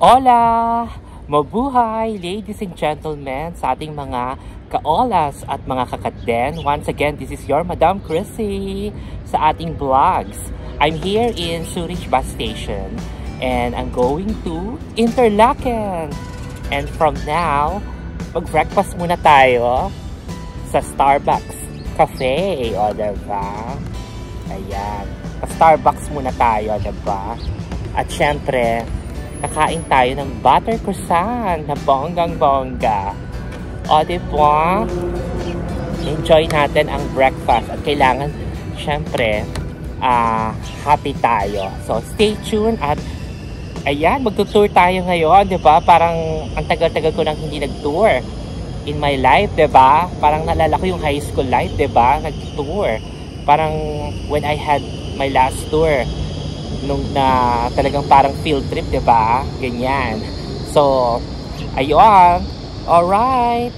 Hola! Mabuhay, ladies and gentlemen, sa ating mga kaolas at mga kakadden. Once again, this is your Madam Chrissy sa ating vlogs. I'm here in Zurich bus station and I'm going to Interlaken. And from now, mag-breakfast muna tayo sa Starbucks Cafe. O, diba? Ayan. Sa-Starbucks muna tayo, diba? At syempre, kakain tayo ng butter croissant na bonggang-bongga. O, diba? Enjoy natin ang breakfast. At kailangan, syempre, happy tayo. So, stay tuned. At, ayan, magtutour tayo ngayon, diba? Parang, ang tagal-tagal ko nang hindi nag-tour in my life, diba? Parang nalala ko yung high school life, diba? Nag-tour. Parang, when I had my last tour, nung na talagang parang field trip, diba? Ganyan. So, ayun. Alright.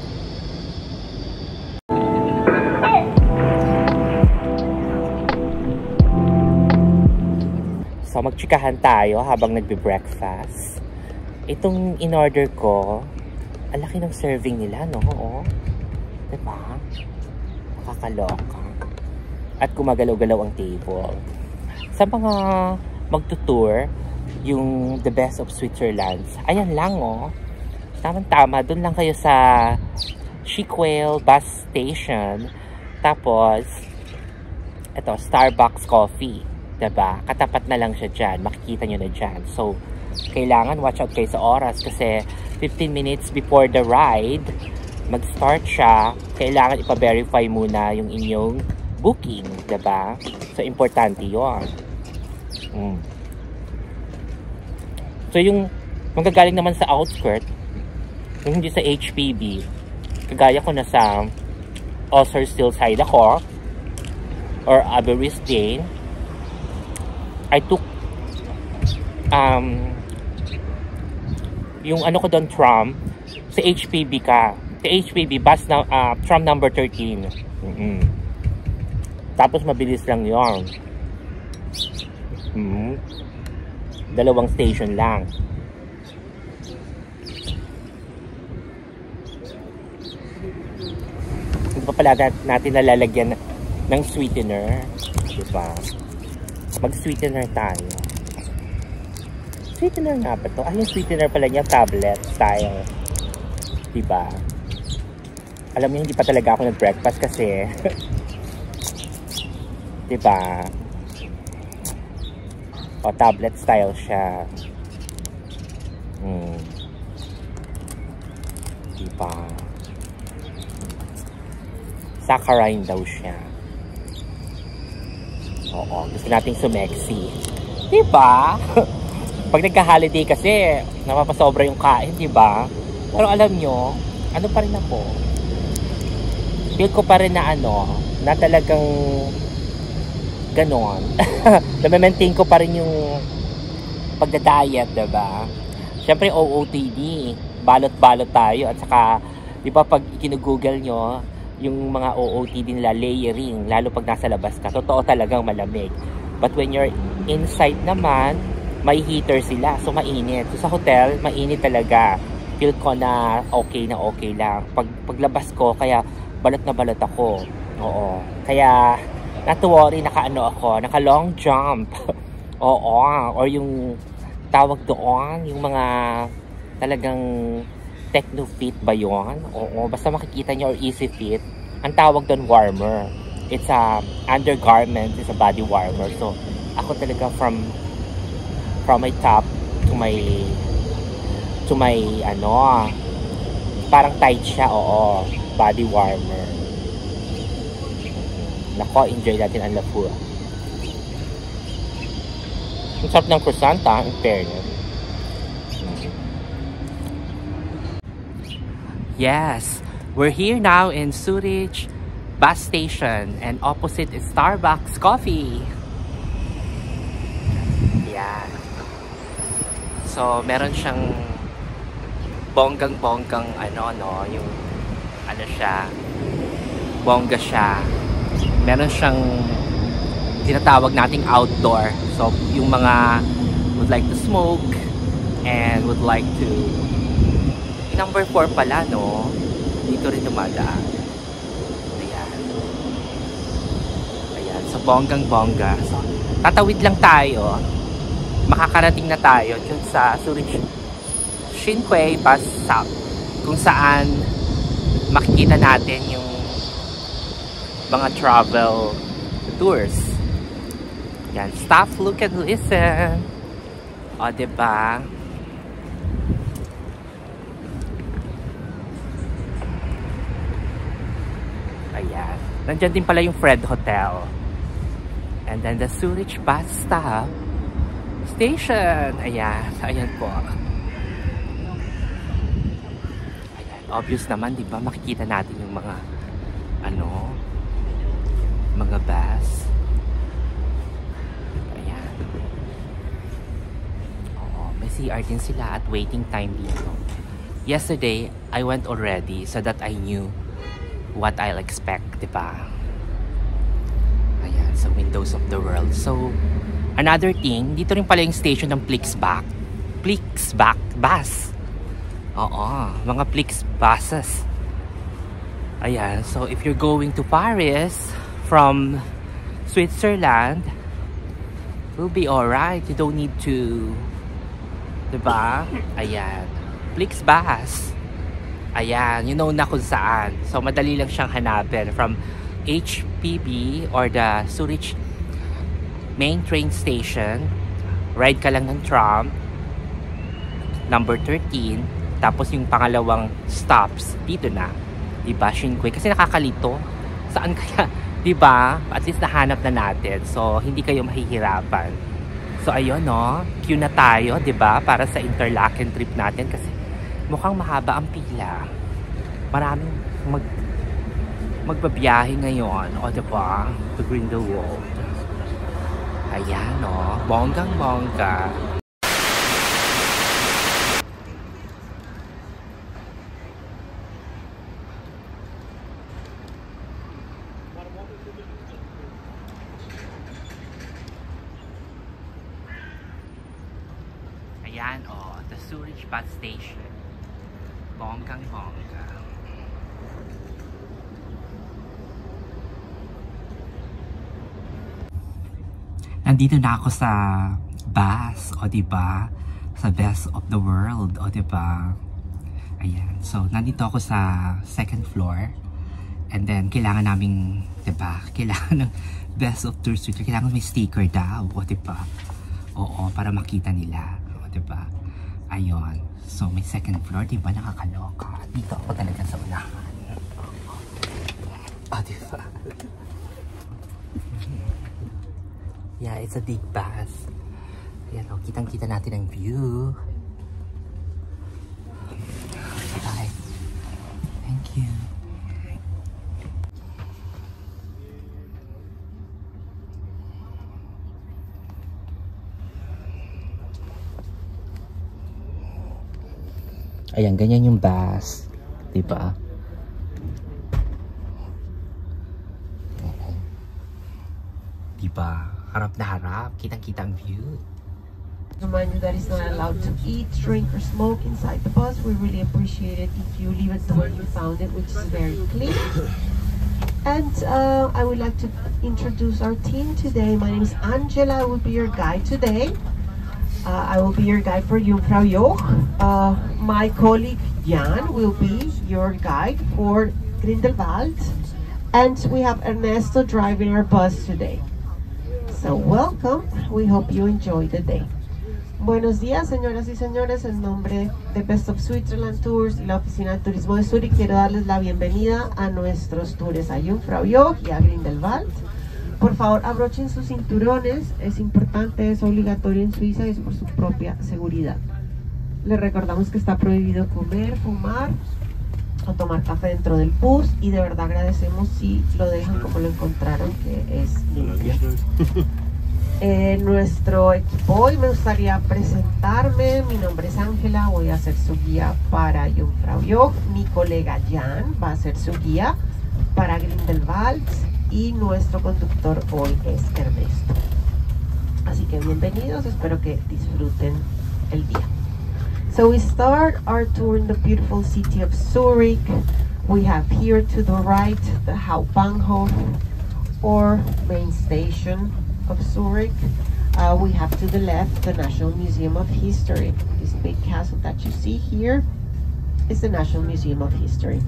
So, magchikahan tayo habang nagbe-breakfast. Itong in-order ko, ang laki ng serving nila, no? Oo. Diba? Nakakaloka. At gumagalaw-galaw ang table. Sa mga magtutour, yung The Best of Switzerland, ayan lang, oh. Tama-tama, dun lang kayo sa Schiphol bus station. Tapos, ito, Starbucks coffee. Diba? Katapat na lang siya dyan. Makikita nyo na dyan. So, kailangan watch out kayo sa oras kasi 15 minutes before the ride, mag-start siya. Kailangan ipa-verify muna yung inyong booking. Diba? So, importante yun. So, yung manggagaling naman sa outskirt, yung hindi sa HPB, kagaya ko na sa Osserstillside ako, or Aberystwyth, I took yung ano ko doon, tram sa HPB ka. Sa HPB, bus na, tram number 13. Tapos mabilis lang yon. Dalawang station lang. Hindi pa pala natin nalalagyan ng sweetener. Diba? Mag-sweetener tayo. Sweetener nga ba to? Yung sweetener pala niya, tablet style. Diba? Alam niyo, hindi pa talaga ako nag-breakfast kasi diba? O, tablet style siya. Diba? Saccharine daw siya. Oo, gusto nating sumexy. Diba? Pag nagka-holiday kasi, napapasobra yung kain, diba? Pero alam nyo, ano pa rin ako? Feel ko pa rin na na talagang ganon. Na-maintain ko pa rin yung pagda-diet, diba? Siyempre, OOTD. Balot-balot tayo. At saka, di ba, pag kinugoogle nyo, yung mga OOTD nila, layering, lalo pag nasa labas ka, totoo talagang malamig. But when you're inside naman, may heater sila. So, mainit. So, sa hotel, mainit talaga. Feel ko na okay lang. Paglabas ko, kaya balot na balot ako. Oo. Kaya, not to worry, naka long jump. Oo, or yung tawag doon, yung mga talagang techno-fit ba yun? Oo, basta makikita nyo or easy fit. Ang tawag doon, warmer. It's a undergarment, it's a body warmer. So, ako talaga from my top to my parang tight siya, oo, body warmer. Nako, enjoy natin ang lafua. Ang sarap ng croissant, in fairness. Yes, we're here now in Zurich bus station and opposite is Starbucks coffee. Yeah. So, meron siyang bonggang-bonggang yung siya, bongga siya. Meron siyang tinatawag nating outdoor. So, yung mga would like to smoke, and would like to number 4 pala, no? Dito rin dumadaan. Ayan. Ayan. So, bonggang-bongga. So, tatawid lang tayo. Makakarating na tayo dyan sa Zurich Shinkway Bus Stop, kung saan makikita natin yung mga travel tours. Yan. Stop, look, and listen. O, diba? Ayan. Nandyan din pala yung Fred Hotel. And then the Zurich Bus Stop Station. Ayan. Ayan po. Ayan. Obvious naman, di ba? Makikita natin yung mga mga bus. Ayan. Oo. May CR din sila at waiting time dito. Yesterday, I went already so that I knew what I'll expect, diba? Ayan, sa windows of the world. So, another thing, dito rin pala yung station ng Flixbus. Oo, mga Flix buses. Ayan, so if you're going to Paris from Switzerland, will be alright. You don't need to, diba? Ayan, Flixbus. Ayan, you know na kung saan. So, madali lang siyang hanapin from HPB or the Zurich main train station. Ride ka lang ng tram, number 13. Tapos yung pangalawang stops, dito na. Diba, Shinkway? Kasi nakakalito. Saan kaya? Diba? At least nahanap na natin. So, hindi kayo mahihirapan. So, ayun, no? Queue na tayo, diba? Para sa Interlaken trip natin. Kasi mukhang mahaba ang pila. Maraming magbabiyahe ngayon. O, diba? To Grindelwald. Ayan, no? Bonggang-bongga. Ayan, oh, the Zurich Bus Station. Bonggang-bongga. Nandito na ako sa bus, o diba? Sa best of the world, o diba? Ayan, so nandito ako sa second floor. And then, kailangan naming, diba? Kailangan ng best of tour suite. Kailangan may sticker daw, o diba? Oo, para makita nila. Diba? Ayun. So, may second floor. Diba? Nakakaloka. Dito ako talaga sa unahan. Oh, diba? Yeah, it's a big bus. Ayan, oh, kitang-kita natin ang view. Bye. Thank you. Ayan, ganyan yung bus. Diba? Diba? Harap na harap. Kitang-kita ang view. Remind you that it's not allowed to eat, drink, or smoke inside the bus. We really appreciate it if you leave it the way you found it, which is very clean. And I would like to introduce our team today. My name is Angela. I will be your guide today. I will be your guide for Jungfrau Joch. My colleague Jan will be your guide for Grindelwald. And we have Ernesto driving our bus today. So welcome. We hope you enjoy the day. Buenos días, señoras y señores. En nombre de Best of Switzerland Tours y la Oficina de Turismo de Zurich, quiero darles la bienvenida a nuestros tours a Jungfrau Joch y a Grindelwald. Por favor, abrochen sus cinturones, es importante, es obligatorio en Suiza y es por su propia seguridad. Les recordamos que está prohibido comer, fumar o tomar café dentro del bus y de verdad agradecemos si lo dejan como lo encontraron, que es limpio. Nuestro equipo hoy me gustaría presentarme. Mi nombre es Ángela, voy a ser su guía para Jungfrau Joch. Mi colega Jan va a ser su guía para Grindelwald. Y nuestro conductor hoy es Ernesto. Así que bienvenidos, espero que disfruten el día. So we start our tour in the beautiful city of Zurich. We have here to the right the Hauptbahnhof, or main station of Zurich. We have to the left the National Museum of History. This big castle that you see here is the National Museum of History.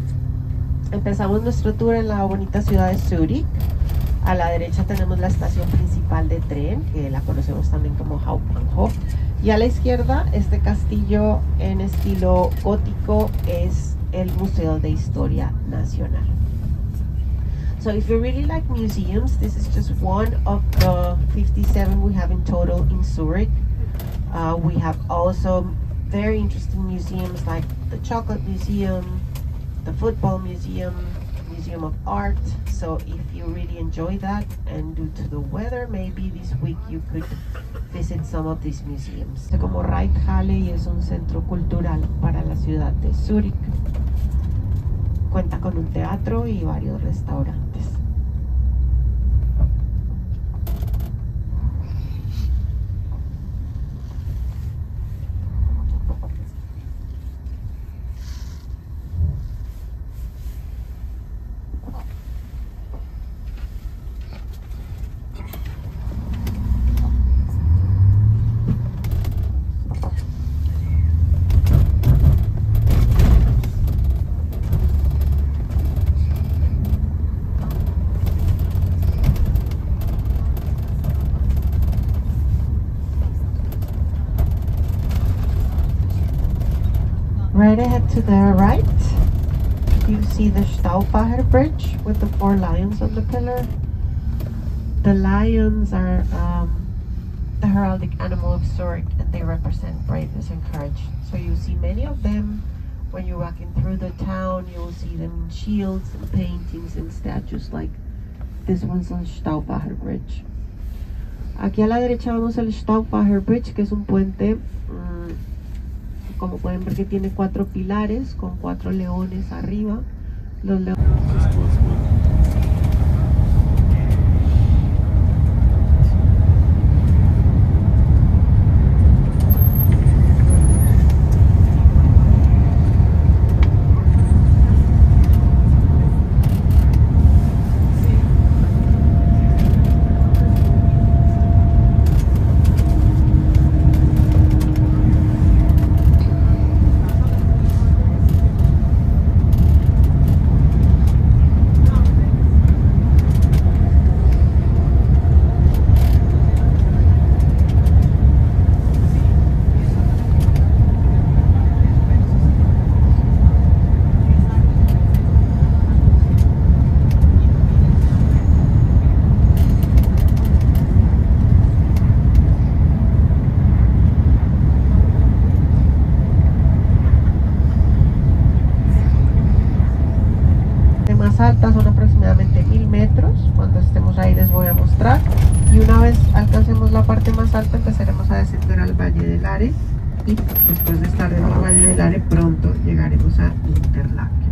Empezamos nuestro tour en la bonita ciudad de Zurich. A la derecha tenemos la estación principal de tren, que la conocemos también como Hauptbahnhof. Y a la izquierda, este castillo en estilo gótico es el Museo de Historia Nacional. So if you really like museums, this is just one of the 57 we have in total in Zurich. We have also very interesting museums like the Chocolate Museum, the Football Museum, Museum of Art. So if you really enjoy that, and due to the weather, maybe this week you could visit some of these museums. Como Reithalle, y es un centro cultural para la ciudad de Zurich. Cuenta con un teatro y varios restaurantes. Right ahead to the right, you see the Stauffacher Bridge with the 4 lions on the pillar. The lions are the heraldic animal of Zurich, and they represent braveness and courage. So you see many of them when you're walking through the town. You will see them in shields and paintings and statues like this one's on Stauffacher Bridge. Aquí a la derecha vemos el Stauffacher Bridge, que es un puente como pueden ver que tiene 4 pilares con 4 leones arriba. Los leones. Altas son aproximadamente 1000 metros. Cuando estemos ahí les voy a mostrar, y una vez alcancemos la parte más alta empezaremos a descender al Valle del Are, y después de estar en el Valle del Are pronto llegaremos a Interlaken.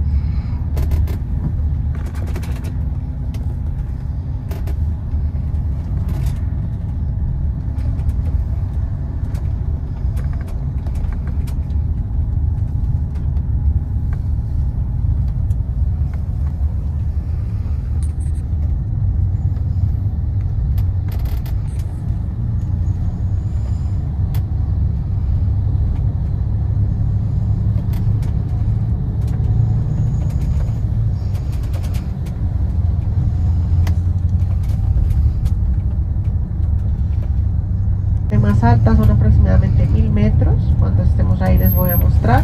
Más altas son aproximadamente 1000 metros. Cuando estemos ahí les voy a mostrar,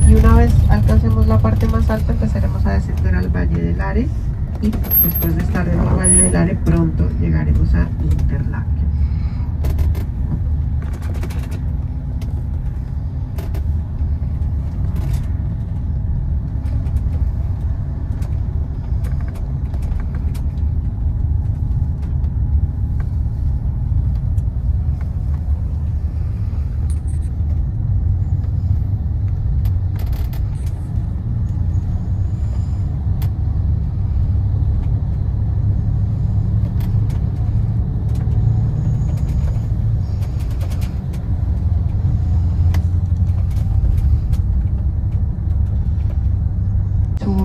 y una vez alcancemos la parte más alta empezaremos a descender al Valle del Are, y después de estar en el Valle del Are pronto llegaremos a Interlaken.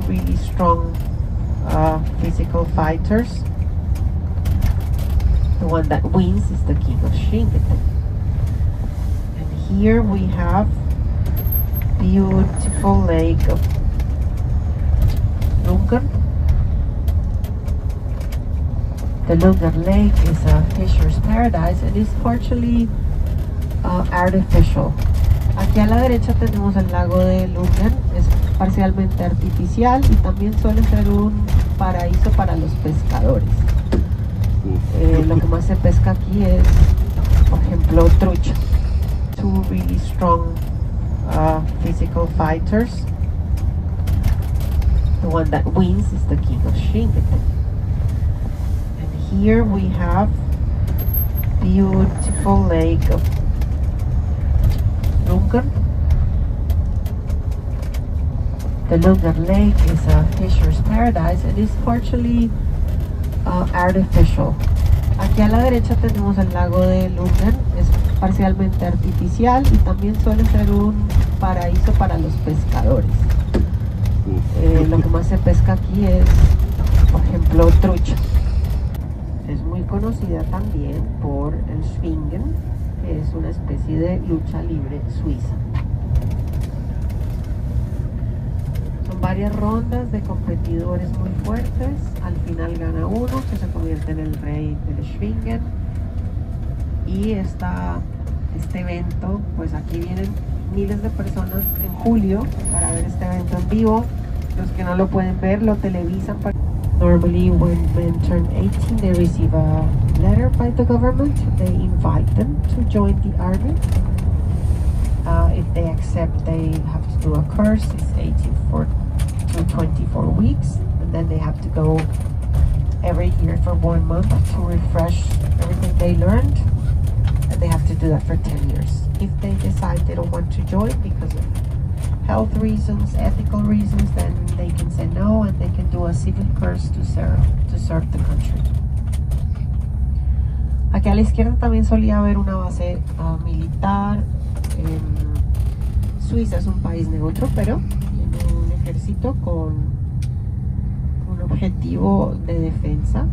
really strong physical fighters. The one that wins is the King of Shingen. And here we have beautiful lake of Lungan. The Lungan Lake is a fisher's paradise and is partially artificial. Aquí a la derecha tenemos el lago de Lungan, es parcialmente artificial y también suele ser un paraíso para los pescadores. Lo que más se pesca aquí es, por ejemplo, trucha. Two really strong physical fighters. The one that wins is the King of Shingen. And here we have beautiful lake of Lungan. The Lungan Lake is a fisher's paradise and is partially artificial. Aquí a la derecha tenemos el lago de Lungan, es parcialmente artificial y también suele ser un paraíso para los pescadores. Lo que más se pesca aquí es, por ejemplo, trucha. Es muy conocida también por el Schwingen, que es una especie de lucha libre suiza. Son varias rondas de competidores muy fuertes. Al final gana uno que se convierte en el rey del Schwingen. Y este evento, pues aquí vienen miles de personas en julio para ver este evento en vivo. Los que no lo pueden ver lo televisan. Normally when men turn 18 they receive a letter by the government. They invite them to join the army. If they accept, they have to do a course. It's 18 to 24 weeks, and then they have to go every year for 1 month to refresh everything they learned, and they have to do that for 10 years. If they decide they don't want to join because of health reasons, ethical reasons, then they can say no and they can do a civil course to serve the country. Aquí a la izquierda también solía haber una base militar. Suiza es un país neutro, pero tiene un ejército con un objetivo de defensa.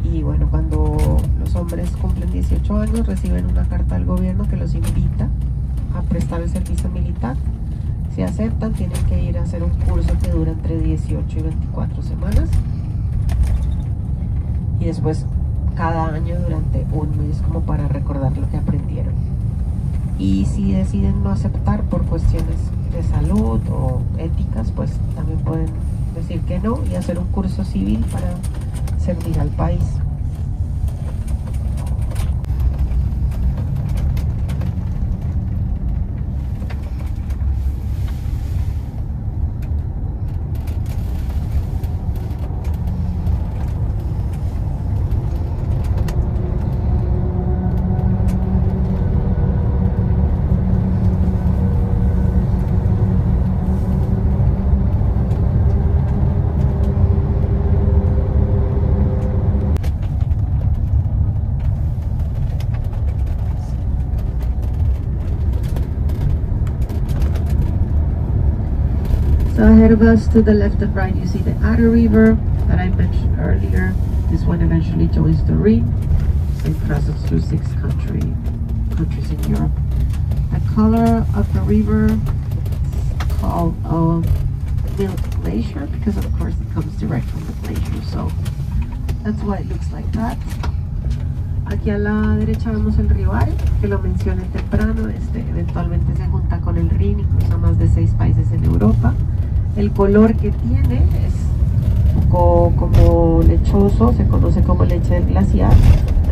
Y bueno, cuando los hombres cumplen 18 años reciben una carta del gobierno que los invita a prestar el servicio militar. Si aceptan, tienen que ir a hacer un curso que dura entre 18 y 24 semanas. Y después cada año durante un mes como para recordar lo que aprendieron. Y si deciden no aceptar por cuestiones de salud o éticas, pues también pueden decir que no y hacer un curso civil para servir al país. So ahead of us to the left and right you see the Adda River that I mentioned earlier. This one eventually joins the Rhine and crosses through 6 countries in Europe. The color of the river is called Milk Glacier because of course it comes direct from the glacier, so that's why it looks like that. Aquí a la derecha vemos el río Are, que lo mencioné temprano. Eventualmente se junta con el Rin y cruza más de 6 países en Europa. El color que tiene es un poco como lechoso, se conoce como leche del glaciar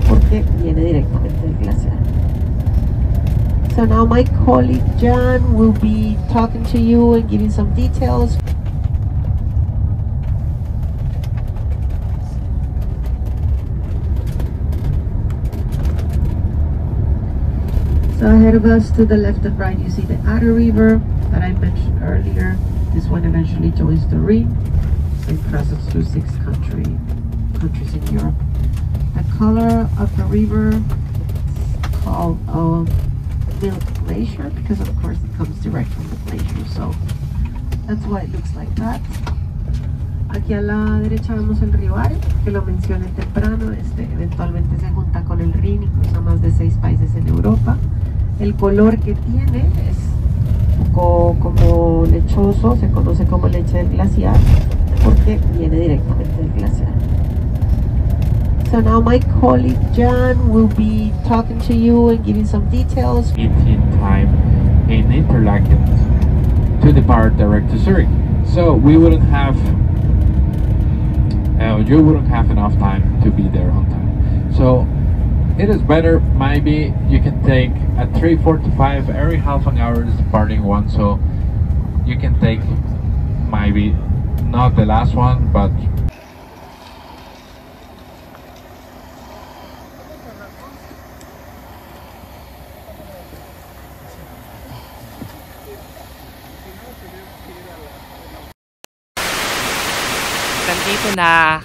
porque viene directamente del glaciar. So now my colleague Jan will be talking to you and giving some details. So ahead of us to the left and right you see the Adda River that I mentioned earlier. This one eventually joins the Rhine and crosses through 6 countries in Europe. The color of the river is called Milk Glacier because of course it comes direct from the glacier, so That's why it looks like that. Aquí a la derecha vemos el río Are, que lo mencioné temprano. Eventualmente se junta con el Rin y cruza más de 6 países en Europa. El color que tiene es un poco como lechoso, se conoce como leche del glaciar, porque viene directamente del glaciar. So now my colleague Jan will be talking to you and giving some details. 18 time in Interlaken to depart direct to Zurich. So we wouldn't have, you wouldn't have enough time to be there on time. So it is better, maybe you can take a 3:45 every half an hour is departing one, so you can take maybe not the last one, but nandito na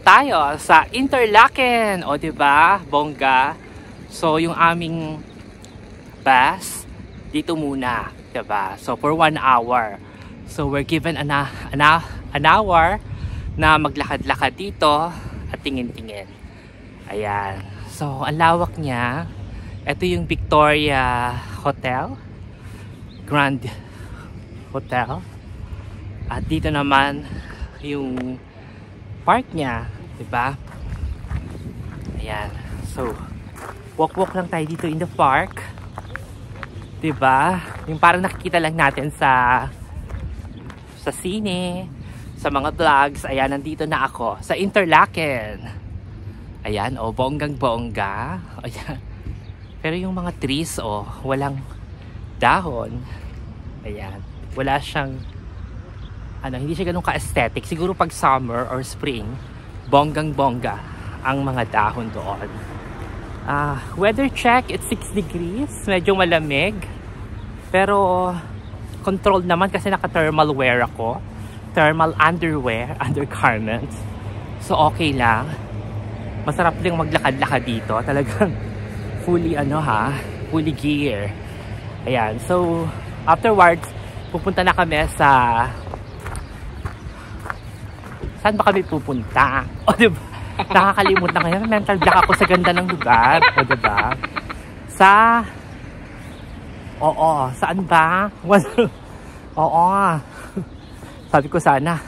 tayo sa Interlaken, o diba, bongga. So yung aming bus dito muna, diba? So for 1 hour. So we're given an hour na maglakad-lakad dito at tingin-tingin. Ayan. So ang lawak niya. Ito yung Victoria Hotel, Grand Hotel. At dito naman yung park niya, diba? Ayan. So, walk-walk lang tayo dito in the park. Diba? Yung parang nakikita lang natin sa sine, sa mga vlogs. Ayan, nandito na ako sa Interlaken. Ayan, oh, bonggang-bongga. Ayan. Pero yung mga trees, oh, walang dahon. Ayan. Wala siyang hindi siya ganun ka-aesthetic. Siguro pag summer or spring, bonggang-bongga ang mga dahon doon. Weather check, it's 6 degrees. Medyo malamig. Pero controlled naman kasi naka-thermal wear ako. Thermal underwear, undergarments. So okay lang. Masarap din maglakad-lakad dito. Talagang fully fully gear. Ayan. So afterwards, pupunta na kami sa... Saan ba kami pupunta? O diba? Nakakalimutan kayo. Mental block ako sa ganda ng lugar. O diba? Saan ba? Oo. Sabi ko sana,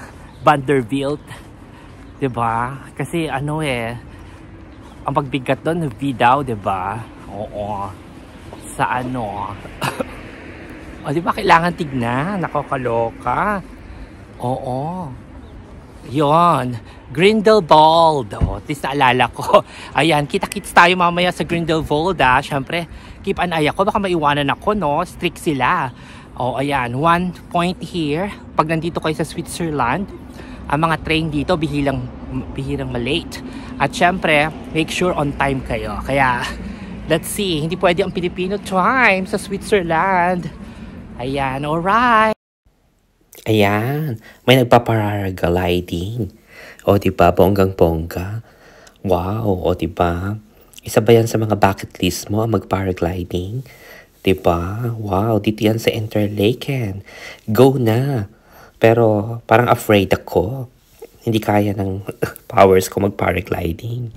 Vanderbilt. Diba? Kasi ang pagbigat doon, V daw, diba? Oo. Sa o diba, kailangan tignan. Nakakaloka. Oo. Yon, Grindelwald. O, at least naalala ko. Ayan, kita-kits tayo mamaya sa Grindelwald, Siyempre, keep an eye ako. Baka maiwanan ako, no? Strict sila. O, ayan, one point here. Pag nandito kayo sa Switzerland, ang mga train dito, bihirang malate. At syempre, make sure on time kayo. Kaya, let's see. Hindi pwede ang Filipino time sa Switzerland. Ayan, alright. Ayan, may nagpaparagliding. O diba, bonggang-bongga. Wow, o diba? Isa ba yan sa mga bucket list mo, mag-paragliding? Diba? Wow, dito yan sa Interlaken. Go na. Pero parang afraid ako. Hindi kaya ng powers ko mag-paragliding.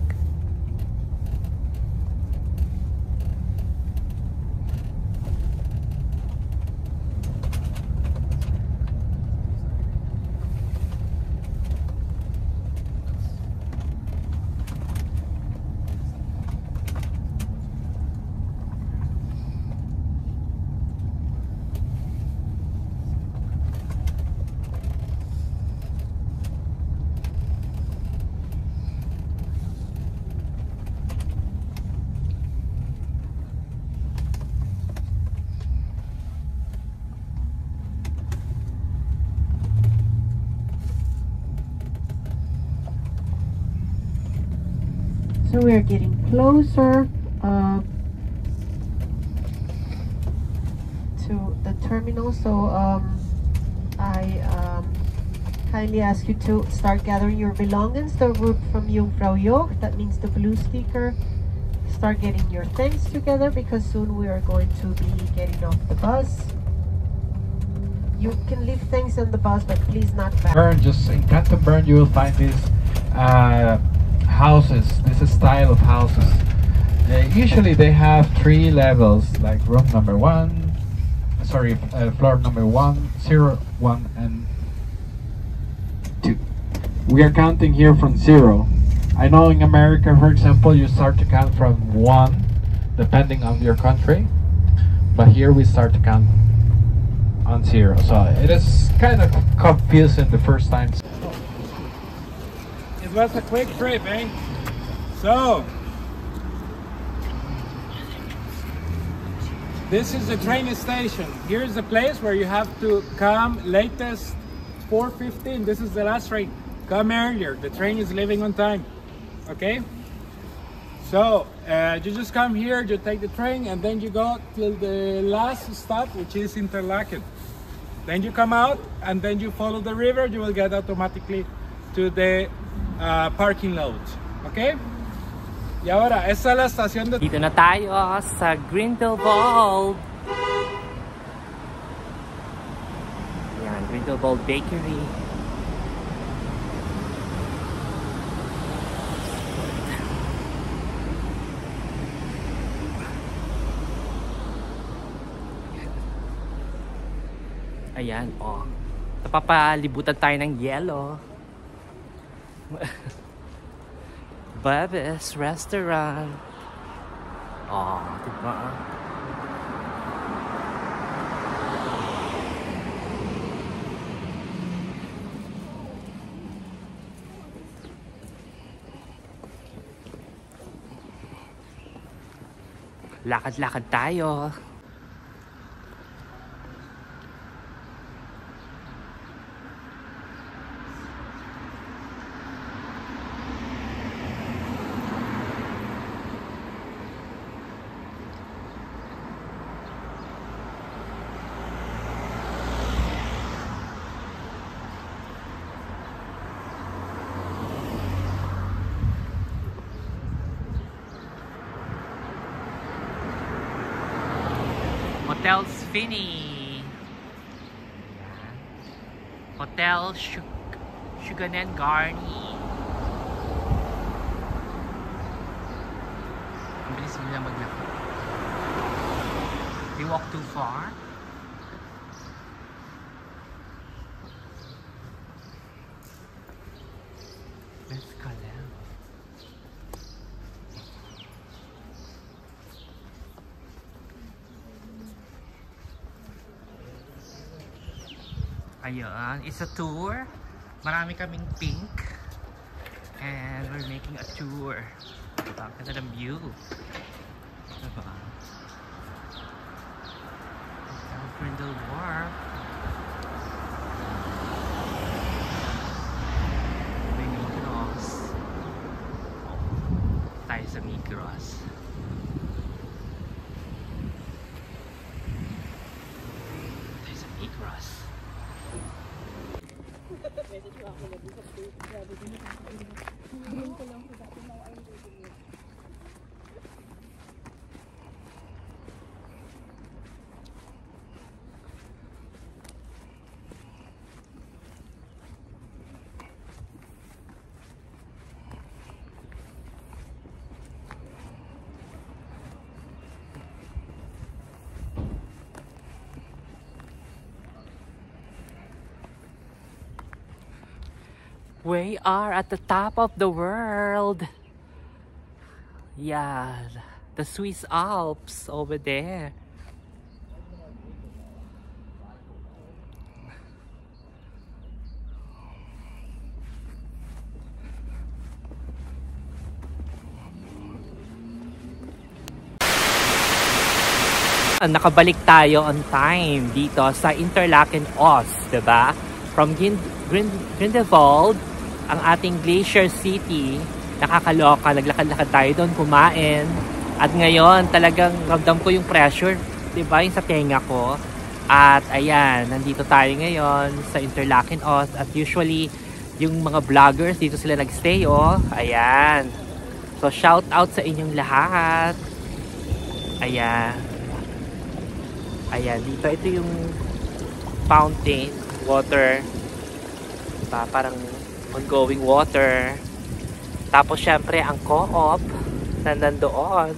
So we're getting closer to the terminal. So I kindly ask you to start gathering your belongings. The route from Jungfrau Joch, that means the blue sticker. Start getting your things together because soon we are going to be getting off the bus. You can leave things on the bus, but please not back. Bern, just in Canton Bern, you will find these houses. This is style of houses. Usually they have 3 levels, like room number 1, sorry, floor number 1, 0, 1, and 2. We are counting here from 0. I know in America, for example, you start to count from 1, depending on your country. But here we start to count on 0. So it is kind of confusing the first time. It was a quick trip, eh? So, this is the train station. Here's the place where you have to come latest 4:15. This is the last train. Come earlier. The train is leaving on time. Okay? So, you just come here, you take the train, and then you go till the last stop, which is Interlaken. Then you come out, and then you follow the river. You will get automatically to the parking lot. Okay? Y ahora, esta es la estación de... Dito na tayo sa Grindelwald. Yan, Grindelwald Bakery. Ayan, oh. Napapalibutan tayo ng yelo. Bubba's Restaurant. Oh, diba? Lakad-lakad tayo. Hotel Sfinny. Hotel Shuganen Garni. Ang bilis nila maglakad. They walk too far. Let's go down. Ayun, it's a tour. Marami kaming pink. And we're making a tour. Diba? Ang ganda ng view. Diba? Hotel Grindelwald. May Migros. Tayo sa Migros. Tayo sa Migros. We are at the top of the world. Yeah, the Swiss Alps over there. Nakabalik tayo on time dito sa Interlaken, Ost, diba? From Grindelwald, ang ating Glacier City. Nakakaloka, naglakad-lakad tayo doon, kumain. At ngayon, talagang ramdam ko yung pressure, diba? Yung sa tenga ko. At ayan, nandito tayo ngayon sa Interlaken, Ost. At usually, yung mga vloggers, dito sila nagstay, oh. Ayan. So, shout out sa inyong lahat. Ayan. Ayan, dito. Ito yung fountain, water. Diba? Parang ongoing water. Tapos syempre ang co-op na nandoon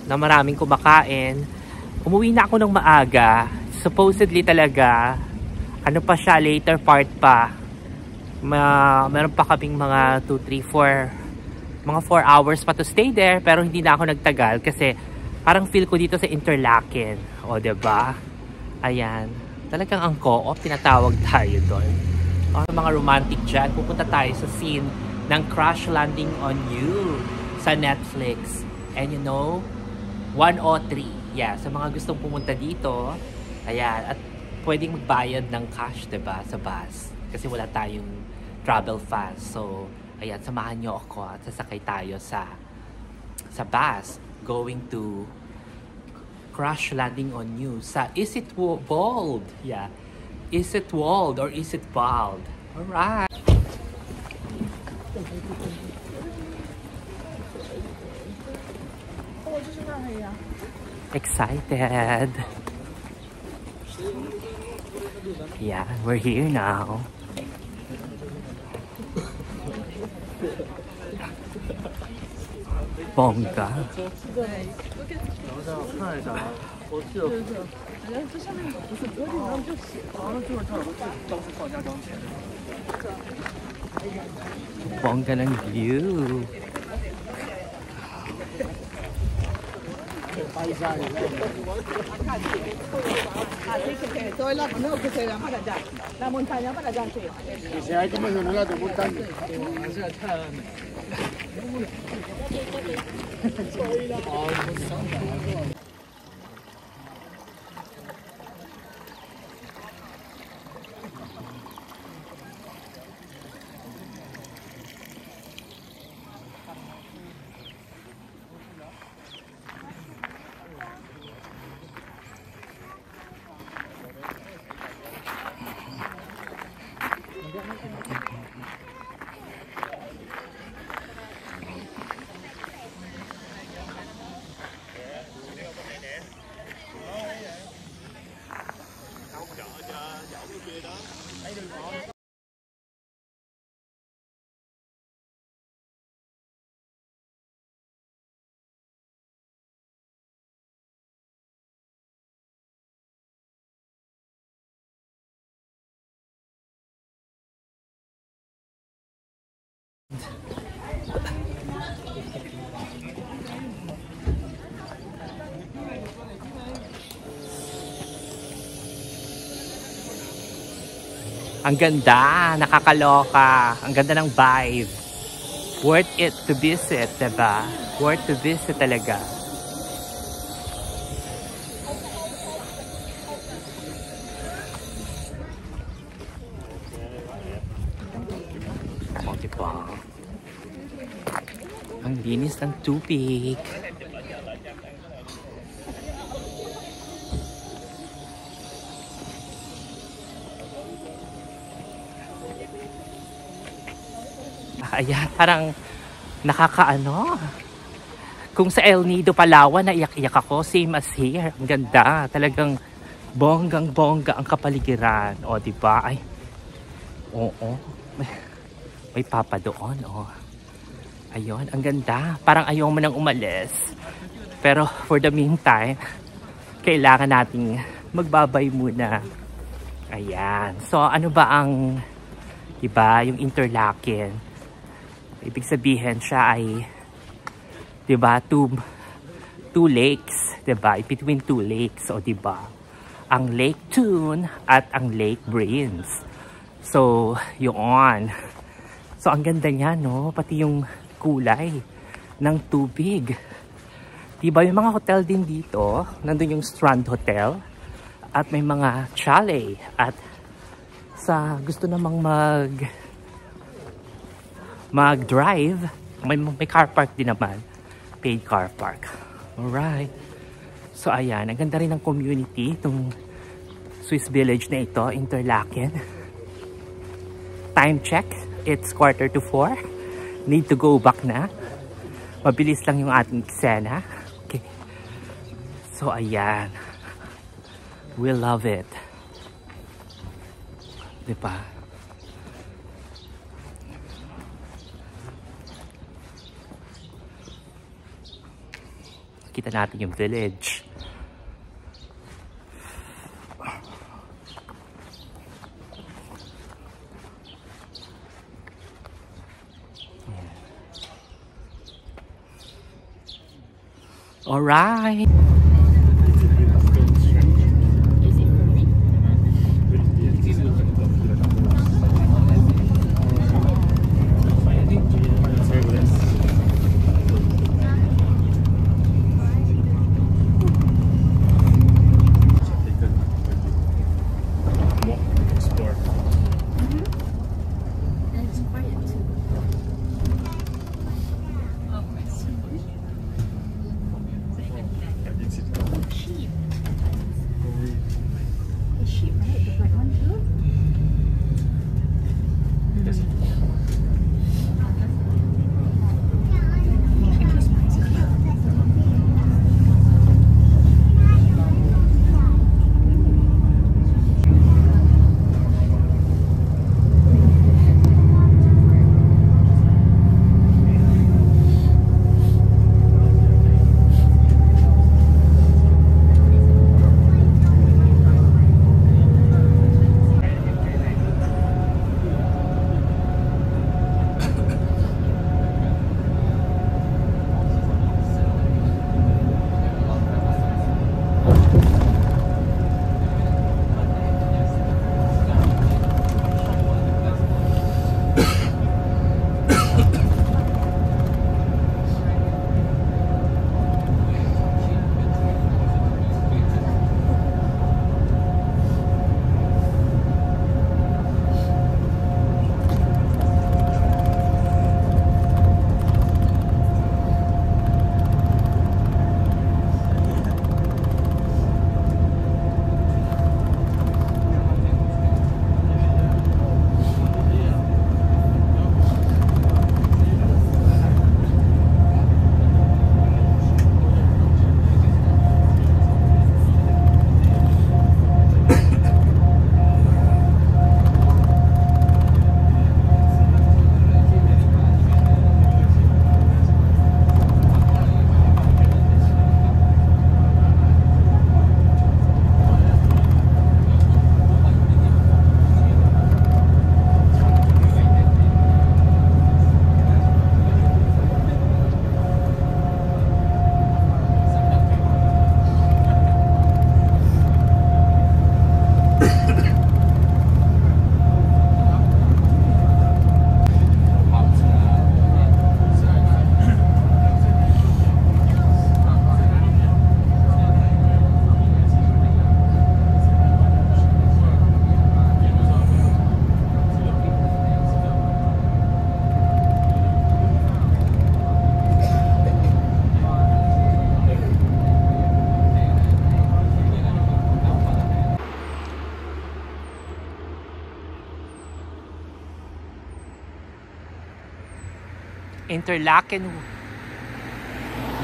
na maraming kumakain. Umuwi na ako ng maaga. Supposedly talaga, ano pa siya, later part pa. Meron pa kaming mga 2, 3, 4 mga 4 hours pa to stay there, pero hindi na ako nagtagal kasi parang feel ko dito sa Interlaken. O, diba? Ayan. Talagang ang co-op, tinatawag tayo doon. O, mga romantic dyan, pupunta tayo sa scene ng Crash Landing on You sa Netflix. And you know, 103. Yeah, sa mga gustong pumunta dito, ayan, at pwedeng magbayad ng cash, diba, sa bus. Kasi wala tayong travel fast. So, ayan, samahan nyo ako at sasakay tayo sa bus going to Crash Landing on You sa Is It Bold? Yeah. Is it walled or is it bald? Alright. Excited. Yeah, we're here now. Bongga. Bongga ng view. La montaña para allá, sí. Y si hay que mencionar la montaña. Ang ganda, nakakaloka. Ang ganda ng vibe. Worth it to visit, diba? Worth to visit talaga. O, diba? Ang linis ng tubig. Ayan, parang nakakaano. Kung sa El Nido, Palawan, naiyak-iyak ako. Same as here. Ang ganda. Talagang bonggang-bongga ang kapaligiran. O, diba? Ay, oo. May papa doon, o. Ayun, ang ganda. Parang ayaw mo nang umalis. Pero for the meantime, kailangan nating magbabay muna. Ayan. So, ano ba ang iba? Yung Interlaken. Ibig sabihin siya ay, diba, two lakes, diba, between two lakes, o diba, ang Lake Thun at ang Lake Brienz. So, yun. So, ang ganda niya, no? Pati yung kulay ng tubig. Diba, yung mga hotel din dito, nandun yung Strand Hotel, at may mga chalet, at sa gusto namang mag-drive, may car park din naman. Paid car park. Alright. So, ayan. Ang ganda rin ng community. Itong Swiss village na ito, Interlaken. Time check. It's 3:45. Need to go back na. Mabilis lang yung ating eksena. Okay. So, ayan. We love it. Diba? Kita natin yung village. All right. Interlaken.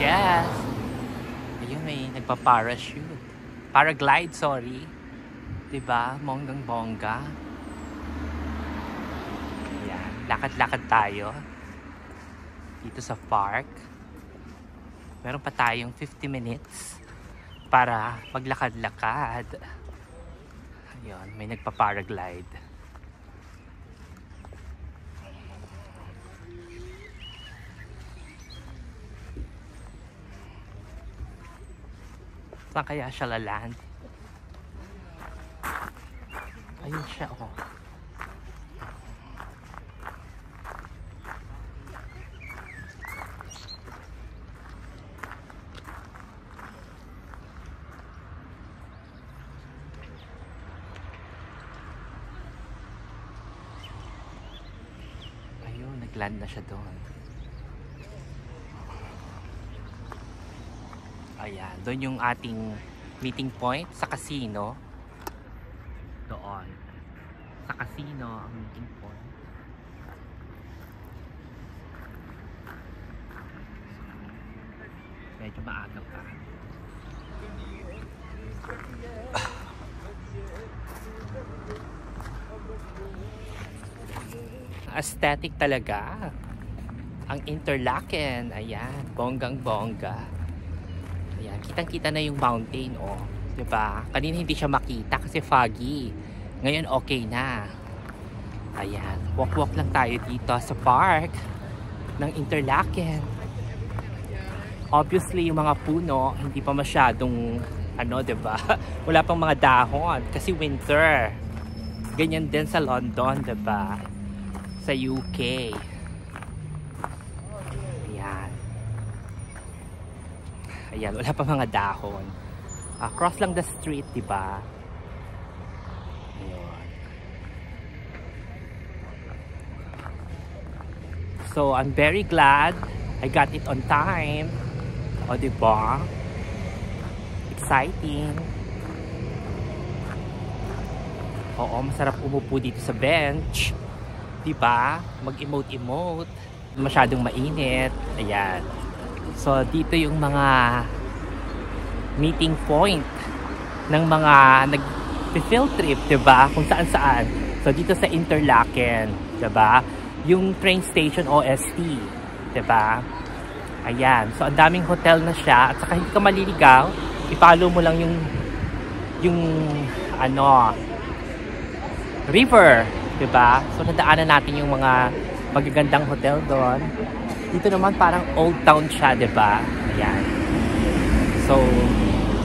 Yes. Ayun, may nagpa-parachute. Paraglide, sorry. Diba? Bonggang-bongga. Ayan. Lakad-lakad tayo. Dito sa park. Meron pa tayong 50 minutes para maglakad-lakad. Ayun, may nagpa-paraglide. Saan kaya siya laland? Ayun siya, oh. Ayun, nagland na siya doon. Ayan, doon yung ating meeting point sa casino. Doon. Sa casino ang meeting point. Medyo maaga pa. aesthetic talaga. Ang Interlaken, ayan, bonggang-bongga. Ayan, kitang-kita na yung mountain, oh. Diba? Kanina hindi siya makita kasi foggy. Ngayon okay na. Ayan, walk-walk lang tayo dito sa park ng Interlaken. Obviously, yung mga puno, hindi pa masyadong, ano, diba? Wala pang mga dahon kasi winter. Ganyan din sa London, diba? Sa UK. Ayan. Ayan, wala pa mga dahon. Cross lang the street, diba? Ayan. So, I'm very glad I got it on time. O, diba? Exciting. Oo, masarap umupo dito sa bench. Diba? Mag-emote-emote. Masyadong mainit. Ayan. So, dito yung mga meeting point ng mga nag-field trip, diba? Kung saan-saan. So, dito sa Interlaken, diba? Yung train station OST, diba? Ayan. So, ang daming hotel na siya. At saka hindi ka maliligaw. I-follow mo lang yung ano, river, diba? So, nadaanan natin yung mga magagandang hotel doon. Dito naman parang old town siya, diba? Ayan. So,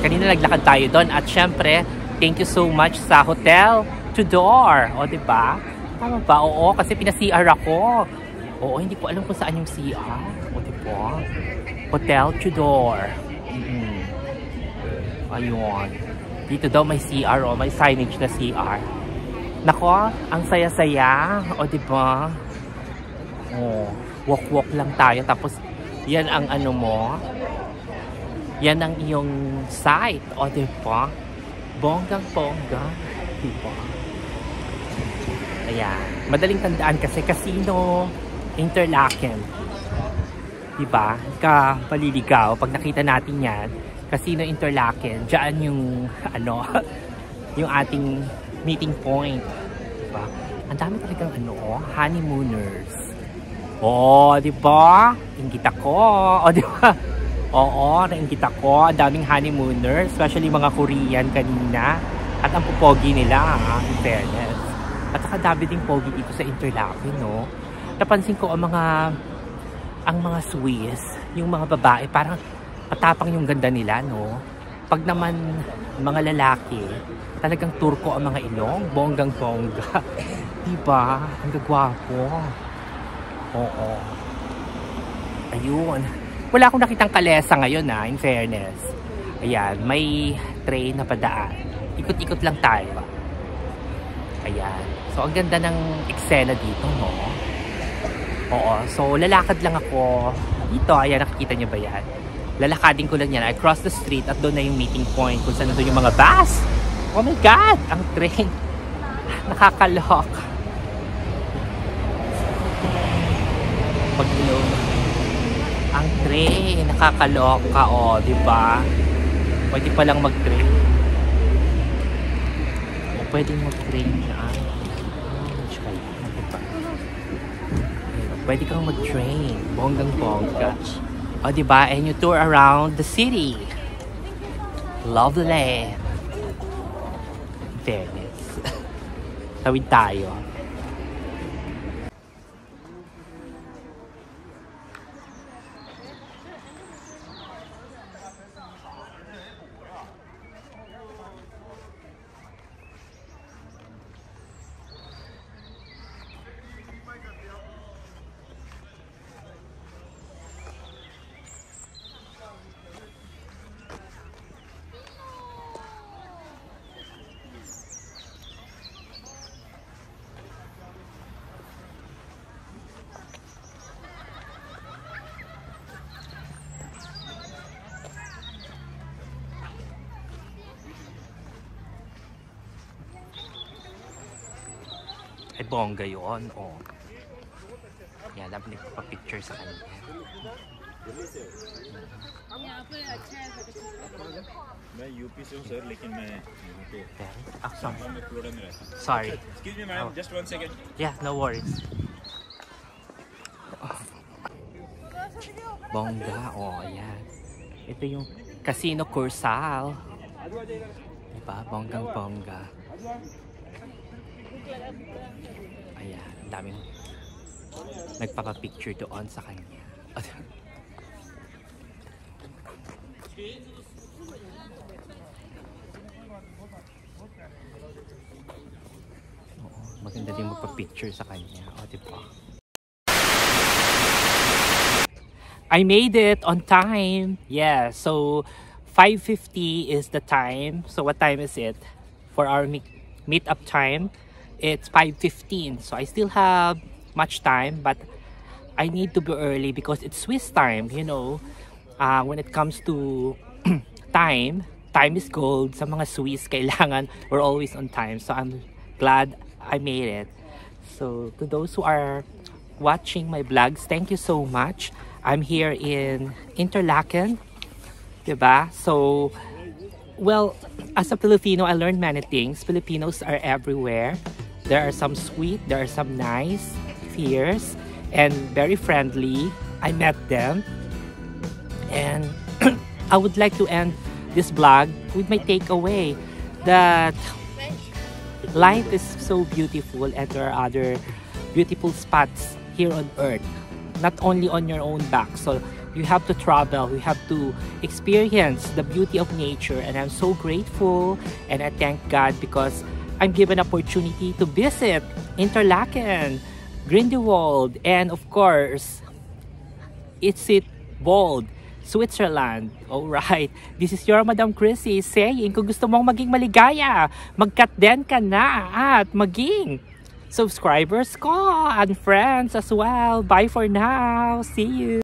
kanina naglakad tayo doon. At syempre, thank you so much sa Hotel Tudor. O, diba? Tama ba? Oo, kasi pina-CR ako. Oo, hindi ko alam kung saan yung CR. O, diba? Hotel Tudor. Ayun. Dito daw may CR, o. May signage na CR. Nako, ang saya-saya. O, diba? O, walk-walk lang tayo. Tapos, yan ang ano mo. Yan ang iyong site. O, diba? Bonggang-bongga. Diba? Ayan. Madaling tandaan kasi Casino Interlaken. Diba? Ka paliligaw. Pag nakita natin yan, Casino Interlaken, dyan yung, ano, yung ating meeting point. Diba? Ang dami talagang, ano, honeymooners. Oo, diba? Inggit ako. O, diba? Oo, nainggit ako. Ang daming honeymooners, especially mga Korean kanina. At ang pupogi nila, in fairness. At saka dami ding pogi dito sa Interlaken, no? Napansin ko ang mga Swiss, yung mga babae, parang matapang yung ganda nila, no? Pag naman mga lalaki, talagang turko ang mga ilong, bonggang-bongga. Diba? Ang gagwapo. Oo. Ayun. Wala akong nakitang kalesa ngayon, ha, in fairness. Ayan, may train na padaan. Ikot-ikot lang tayo. Ayan. So, ang ganda ng eksena dito, no? Oo. So, lalakad lang ako dito. Ayan, nakikita niyo ba yan? Lalakadin ko lang yan. I cross the street at doon na yung meeting point kung saan doon yung mga bus. Oh my God! Ang train. Nakakalok. Pag-ilong. Ang train. Nakakalok ka, oh. Diba? Pwede palang mag-train. O, pwede mag-train na. Pwede kang mag-train. Bonggang-bongga. O, diba? And you tour around the city. Lovely. Fairness. Tawid tayo. Ay, bongga yun. Oh. Yan, love nagpapapicture sa kanya. मैं यूपी से हूँ सर लेकिन मैं Sorry. Florida में रहता हूँ. Sorry. Excuse me, madam, just 1 second. Yeah, no worries. Bongga. Oh, ayan. Ito yung Casino Cursal. Diba? Bonggang-bongga. Ayan. Ang daming nagpapapicture doon sa kanya. Oo, maganda din magpa-picture sa kanya. O, diba? I made it on time. Yeah, so 5:50 is the time. So what time is it? For our meet-up time, it's 5:15. So I still have much time, but I need to be early because it's Swiss time, you know. When it comes to time is gold. Sa mga Swiss, kailangan we're always on time. So I'm glad I made it. So to those who are watching my vlogs, thank you so much. I'm here in Interlaken, diba? So, well, as a Filipino, I learned many things. Filipinos are everywhere. There are some sweet, there are some nice, fierce, and very friendly. I met them. And I would like to end this vlog with my takeaway that life is so beautiful and there are other beautiful spots here on earth. Not only on your own back. So you have to travel, you have to experience the beauty of nature, and I'm so grateful and I thank God because I'm given opportunity to visit Interlaken, Grindelwald, and of course Bold, Switzerland. Alright, this is your Madam Chrissy saying kung gusto mong maging maligaya, mag-cut-den ka na at maging subscribers ko and friends as well. Bye for now. See you.